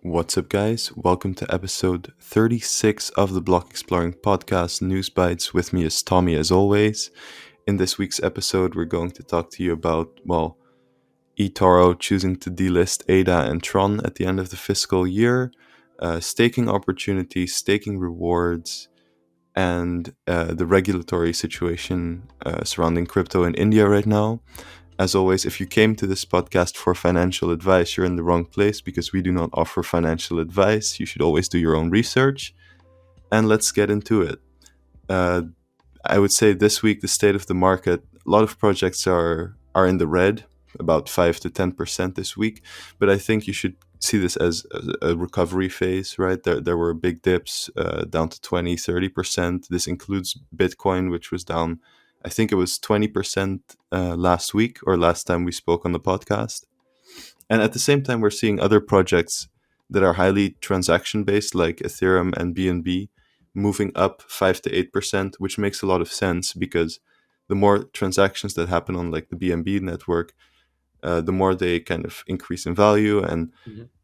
What's up, guys? Welcome to episode 36 of the Block Exploring podcast, News Bytes. With me is Tommy, as always. In this week's episode, we're going to talk to you about, eToro choosing to delist ADA and TRON at the end of the fiscal year, staking opportunities, staking rewards, and the regulatory situation surrounding crypto in India right now. As always, if you came to this podcast for financial advice, you're in the wrong place because we do not offer financial advice. You should always do your own research. And let's get into it. I would say this week, the state of the market, a lot of projects are in the red, about 5 to 10% this week. But I think you should see this as a recovery phase, right? There were big dips down to 20, 30%. This includes Bitcoin, which was down, I think it was 20% last week or last time we spoke on the podcast. And at the same time, we're seeing other projects that are highly transaction based, like Ethereum and BNB, moving up 5 to 8%, which makes a lot of sense because the more transactions that happen on like the BNB network, the more they kind of increase in value. And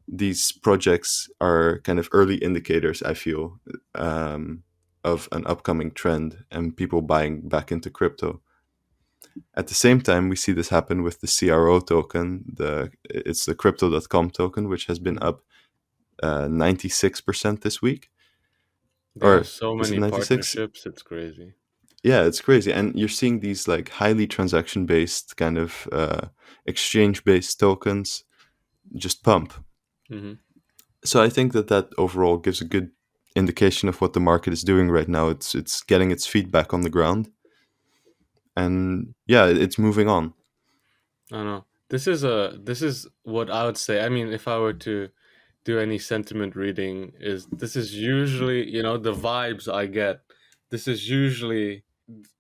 these projects are kind of early indicators, I feel, of an upcoming trend and people buying back into crypto. At the same time, we see this happen with the CRO token. It's the crypto.com token, which has been up 96% this week. They have Or so is it many 96? partnerships, it's crazy. Yeah, it's crazy. And you're seeing these like highly transaction based kind of exchange based tokens just pump. hmm So I think that overall gives a good indication of what the market is doing right now. It's getting its feet back on the ground. And yeah, it's moving on. I don't know. This is what I would say. I mean, if I were to do any sentiment reading, is this is usually, the vibes I get. This is usually,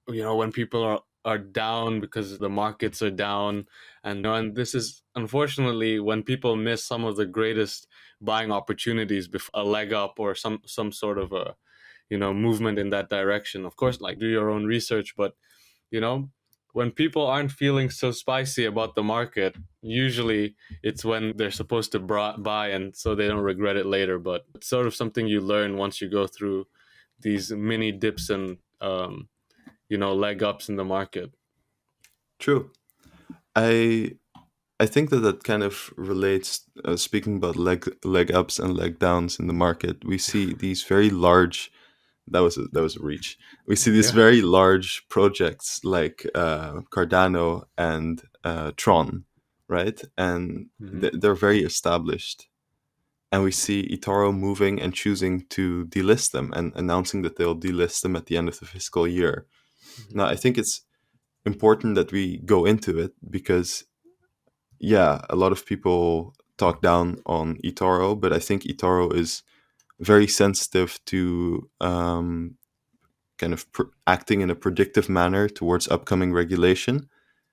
when people are down because the markets are down, and this is unfortunately when people miss some of the greatest buying opportunities before a leg up or some sort of a movement in that direction. Of course, like do your own research, but you know when people aren't feeling so spicy about the market, usually it's when they're supposed to buy, and so they don't regret it later. But it's sort of something you learn once you go through these mini dips and leg ups in the market. True. I think that kind of relates. Speaking about leg ups and leg downs in the market, we see these very large. That was a reach. We see these Yeah. very large projects like Cardano and Tron, right? And hmm they're very established. And we see eToro moving and choosing to delist them and announcing that they'll delist them at the end of the fiscal year. Now, I think it's important that we go into it because yeah, a lot of people talk down on eToro, but I think eToro is very sensitive to kind of acting in a predictive manner towards upcoming regulation.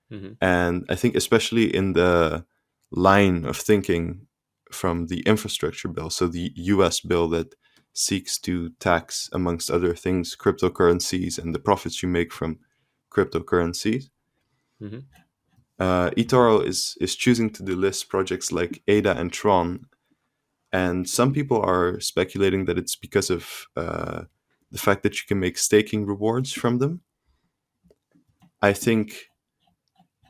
hmm And I think, especially in the line of thinking from the infrastructure bill, so the US bill that seeks to tax, amongst other things, cryptocurrencies and the profits you make from cryptocurrencies. hmm eToro is choosing to delist projects like ADA and TRON, and some people are speculating that it's because of the fact that you can make staking rewards from them. I think,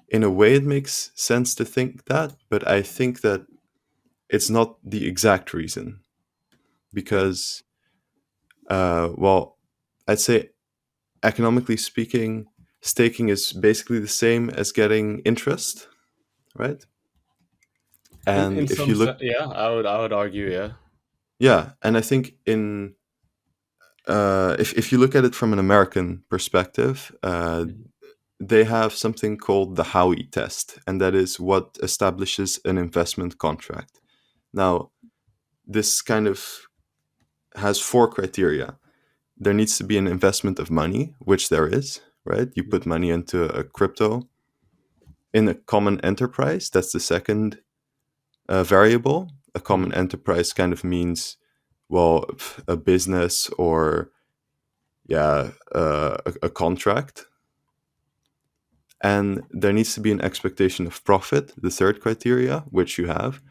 in a way, it makes sense to think that, but I think that it's not the exact reason because, I'd say economically speaking, staking is basically the same as getting interest, right? in And if some you look, yeah, I would argue, yeah. yeah, and I think if you look at it from an American perspective, Mhm. they have something called the Howey test, and that is what establishes an investment contract. Now, this kind of has four criteria. There needs to be an investment of money, which there is, right? You put money into a crypto in a common enterprise. That's the second variable. A common Mhm. enterprise kind of means, a business or yeah, a contract. And there needs to be an expectation of profit, the third criteria, which you have.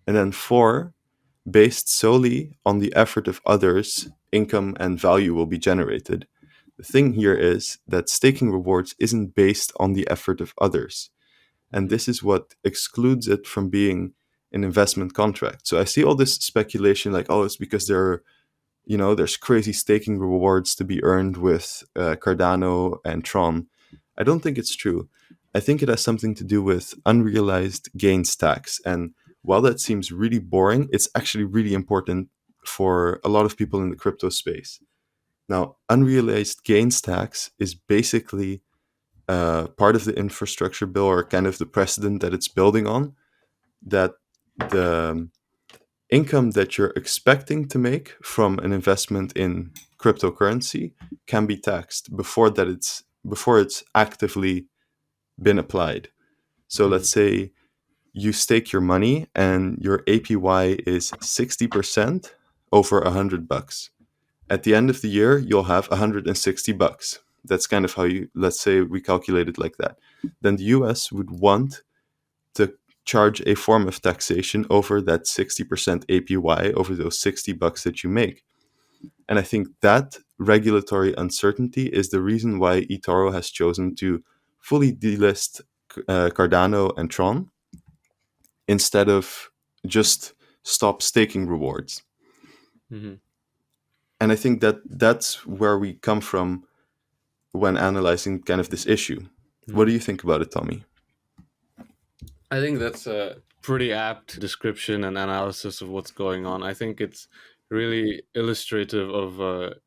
And then four, based solely on the effort of others, income and value will be generated. The thing here is that staking rewards isn't based on the effort of others. And Mm-hmm. this is what excludes it from being an investment contract. So I see all this speculation like, oh, it's because there's crazy staking rewards to be earned with Cardano and Tron. I don't think it's true. I think it has something to do with unrealized gains tax. And while that seems really boring, it's actually really important for a lot of people in the crypto space. Now, unrealized gains tax is basically part of the infrastructure bill, or kind of the precedent that it's building on, that the income that you're expecting to make from an investment in cryptocurrency can be taxed before it's actively been applied. So Mm-hmm. let's say you stake your money and your APY is 60% over $100. At the end of the year, you'll have $160. That's kind of how let's say we calculate it like that. Then the US would want to charge a form of taxation over that 60% APY over those $60 that you make. And I think that regulatory uncertainty is the reason why eToro has chosen to fully delist Cardano and Tron instead of just stop staking rewards. Mm-hmm. And I think that that's where we come from when analyzing kind of this issue. What Mm-hmm. do you think about it, Tommy? I think that's a pretty apt description and analysis of what's going on. I think it's really illustrative of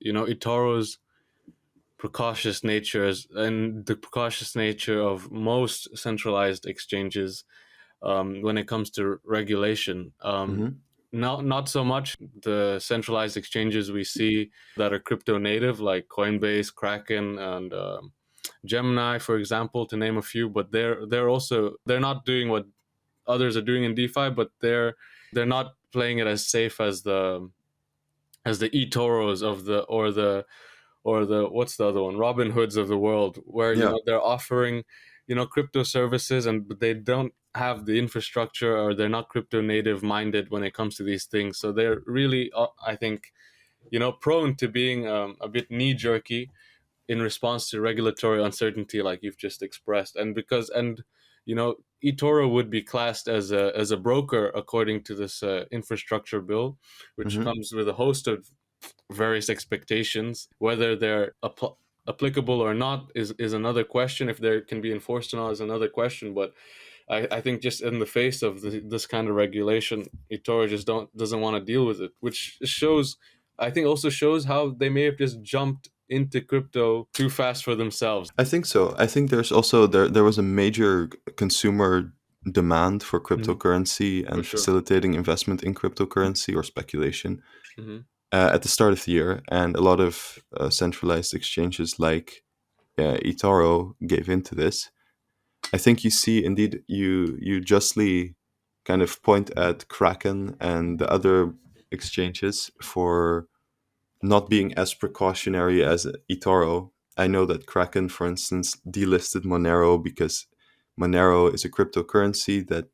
eToro's precautious nature and the precautious nature of most centralized exchanges when it comes to regulation. Mm-hmm. Not so much the centralized exchanges we see that are crypto native, like Coinbase, Kraken, and Gemini, for example, to name a few. But they're not doing what others are doing in DeFi, but they're not playing it as safe as the eToros of the or the what's the other one, Robin Hoods of the world, where Yeah. they're offering crypto services, and they don't have the infrastructure, or they're not crypto native minded when it comes to these things. So they're really, I think, prone to being a bit knee jerky in response to regulatory uncertainty, like you've just expressed. And eToro would be classed as a broker according to this infrastructure bill, which Mm-hmm. comes with a host of various expectations. Whether they're applicable or not is another question. If they can be enforced or not is another question. But I think just in the face of this kind of regulation, eToro just doesn't want to deal with it, which shows, I think, also shows how they may have just jumped into crypto too fast for themselves. I think so. I think there's also there was a major consumer demand for Mhm. cryptocurrency For and sure. facilitating investment in cryptocurrency or speculation Hmm. at the start of the year, and a lot of centralized exchanges like eToro gave into this. I think you see, indeed, you justly kind of point at Kraken and the other exchanges for not being as precautionary as eToro. I know that Kraken, for instance, delisted Monero because Monero is a cryptocurrency that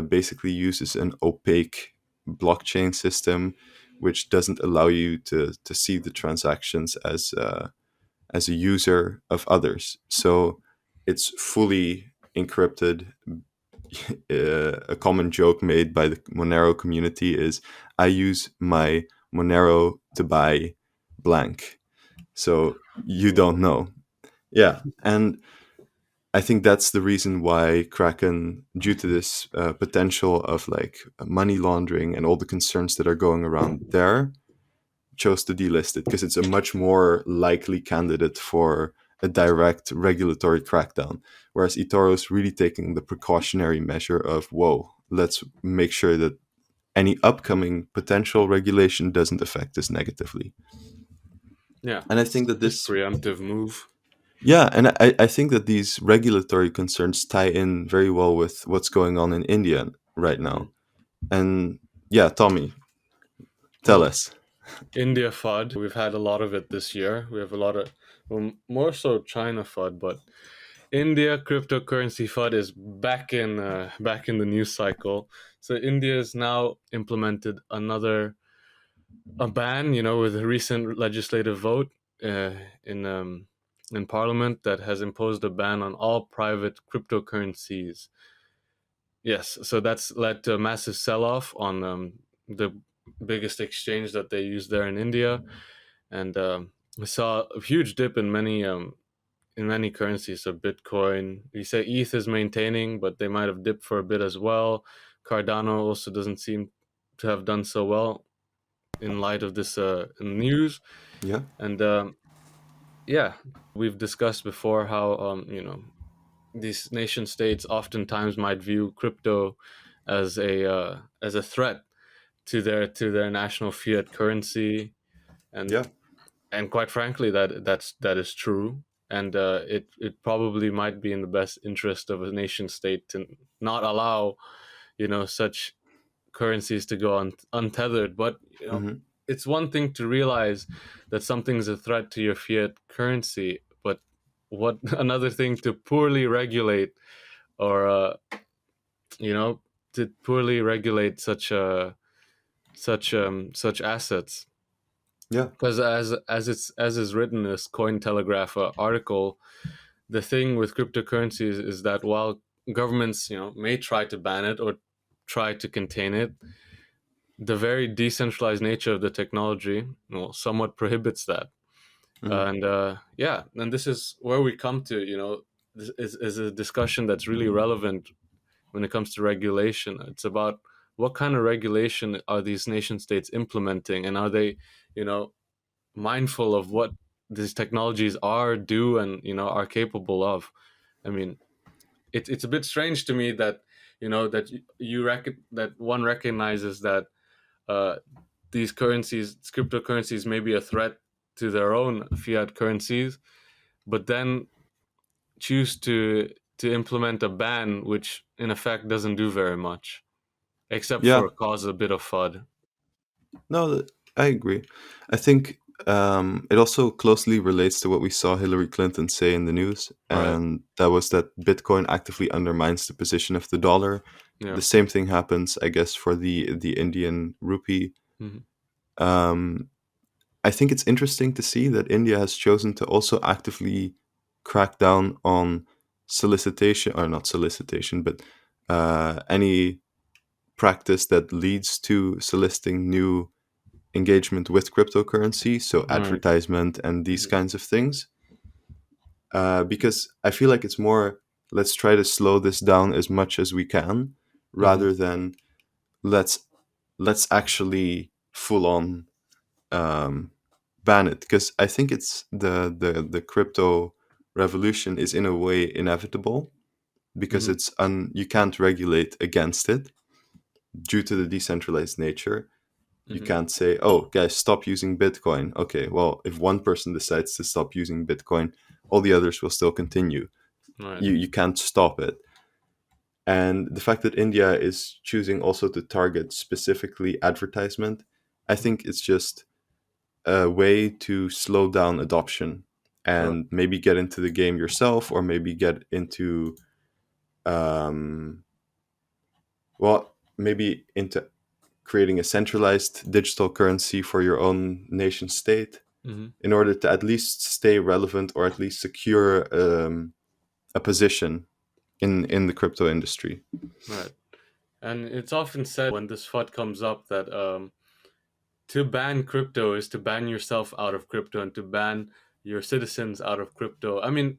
basically uses an opaque blockchain system, which doesn't allow you to see the transactions as a user of others. So it's fully encrypted. A common joke made by the Monero community is, I use my Monero to buy blank. So you Wow. don't know. Yeah. And I think that's the reason why Kraken, due to this potential of like money laundering and all the concerns that are going around there, chose to delist it because it's a much more likely candidate for a direct regulatory crackdown. Whereas eToro is really taking the precautionary measure of, whoa, let's make sure that any upcoming potential regulation doesn't affect us negatively. Yeah, And I think it's that just this, preemptive move. yeah, and I think that these regulatory concerns tie in very well with what's going on in India right now. Mhm. And yeah, Tommy, tell Well, us. India FUD, we've had a lot of it this year. We have a lot of, well, more so China FUD, but India cryptocurrency FUD is back in the news cycle. So India has now implemented another a ban, with a recent legislative vote uh, in um, in Parliament that has imposed a ban on all private cryptocurrencies. Yes, so that's led to a massive sell-off on the biggest exchange that they use there in India, and we saw a huge dip in many currencies. So Bitcoin, you say ETH is maintaining, but they might have dipped for a bit as well. Cardano also doesn't seem to have done so well in light of this news. Yeah. And yeah, we've discussed before how these nation states oftentimes might view crypto as a threat to their national fiat currency, and Yeah. quite frankly, that is true. And it probably might be in the best interest of a nation state to not allow such currencies to go untethered. But Hmm. it's one thing to realize that something's a threat to your fiat currency, but what another thing to poorly regulate, or you know to poorly regulate such assets. Yeah. Because as is written in this Cointelegraph article, the thing with cryptocurrencies is that while governments may try to ban it or try to contain it, the very decentralized nature of the technology, somewhat prohibits that. Hmm. And yeah, and this is where we come to, this is a discussion that's really relevant when it comes to regulation. It's about what kind of regulation are these nation states implementing, and are they, you know, mindful of what these technologies do, and are capable of. I mean, it's a bit strange to me that that that one recognizes that uh, these cryptocurrencies, may be a threat to their own fiat currencies, but then choose to implement a ban, which in effect doesn't do very much, except Yeah. for cause a bit of FUD. No, I agree. I think it also closely relates to what we saw Hillary Clinton say in the news, Right. and that was that Bitcoin actively undermines the position of the dollar. Yeah. The same thing happens, I guess, for the Indian rupee. Hmm. Um, I think it's interesting to see that India has chosen to also actively crack down on solicitation, or not solicitation, but any practice that leads to soliciting new engagement with cryptocurrency, so Right. advertisement and these Hmm. kinds of things. Because I feel like it's more, let's try to slow this down as much as we can, Hmm. rather than let's let's actually full on um, ban it. Because I think it's the crypto revolution is in a way inevitable, because Hmm. you can't regulate against it due to the decentralized nature. You Hmm. can't say, "Oh, guys, stop using Bitcoin." Okay, well, if one person decides to stop using Bitcoin, all the others will still continue. Right. You can't stop it. And the fact that India is choosing also to target specifically advertisement, I think it's just a way to slow down adoption Sure. and maybe get into the game yourself, or maybe get into um, maybe into creating a centralized digital currency for your own nation state, Hmm. in order to at least stay relevant, or at least secure a position in the crypto industry. Right. And it's often said when this FUD comes up that to ban crypto is to ban yourself out of crypto, and to ban your citizens out of crypto. I mean,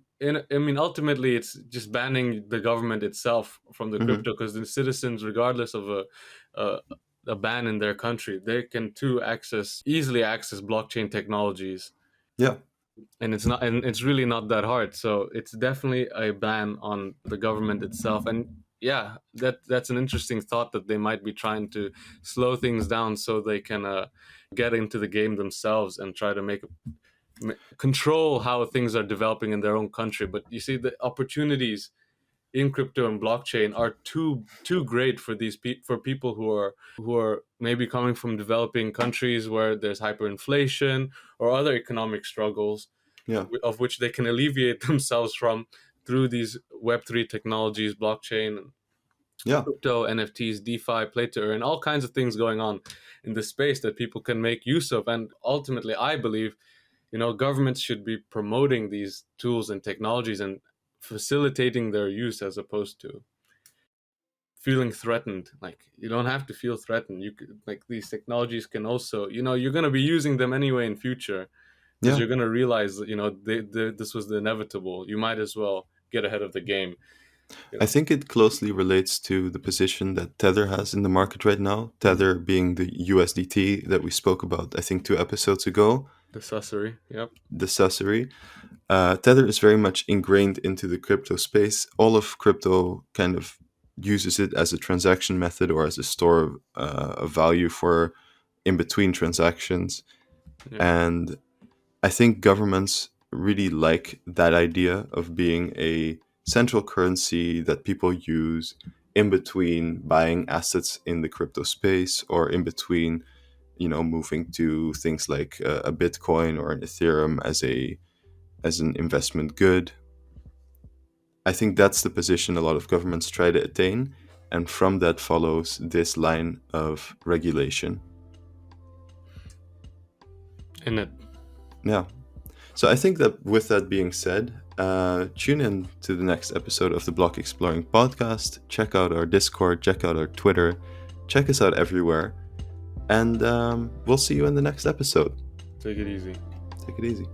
ultimately, it's just banning the government itself from the Hmm. crypto, because the citizens, regardless of a a ban in their country, they can too easily access blockchain technologies, Yeah. and it's really not that hard. So it's definitely a ban on the government itself. And yeah, that's an interesting thought, that they might be trying to slow things down so they can get into the game themselves and try to control how things are developing in their own country. But you see, the opportunities in crypto and blockchain are too great for for people who are maybe coming from developing countries where there's hyperinflation or other economic struggles, Yeah. of which they can alleviate themselves from, through these Web3 technologies, blockchain, Yeah. crypto, NFTs, DeFi, play to earn, all kinds of things going on in the space that people can make use of. And ultimately, I believe, governments should be promoting these tools and technologies and facilitating their use as opposed to feeling threatened. Like, you don't have to feel threatened. You could, like, these technologies can also, you're going to be using them anyway in future, because Yeah. you're going to realize that, this was the inevitable. You might as well get ahead of the game. I think it closely relates to the position that Tether has in the market right now. Tether being the USDT that we spoke about, I think, 2 episodes ago, The sussery. Yep. the sussery. Tether is very much ingrained into the crypto space. All of crypto kind of uses it as a transaction method or as a store of value for in between transactions. Yeah. And I think governments really like that idea of being a central currency that people use in between buying assets in the crypto space or in between, moving to things like a Bitcoin or an Ethereum as an investment good. I think that's the position a lot of governments try to attain, and from that follows this line of regulation. In it. Yeah. So I think that with that being said, tune in to the next episode of the Block Exploring podcast. Check out our Discord, check out our Twitter, check us out everywhere. And we'll see you in the next episode. Take it easy. Take it easy.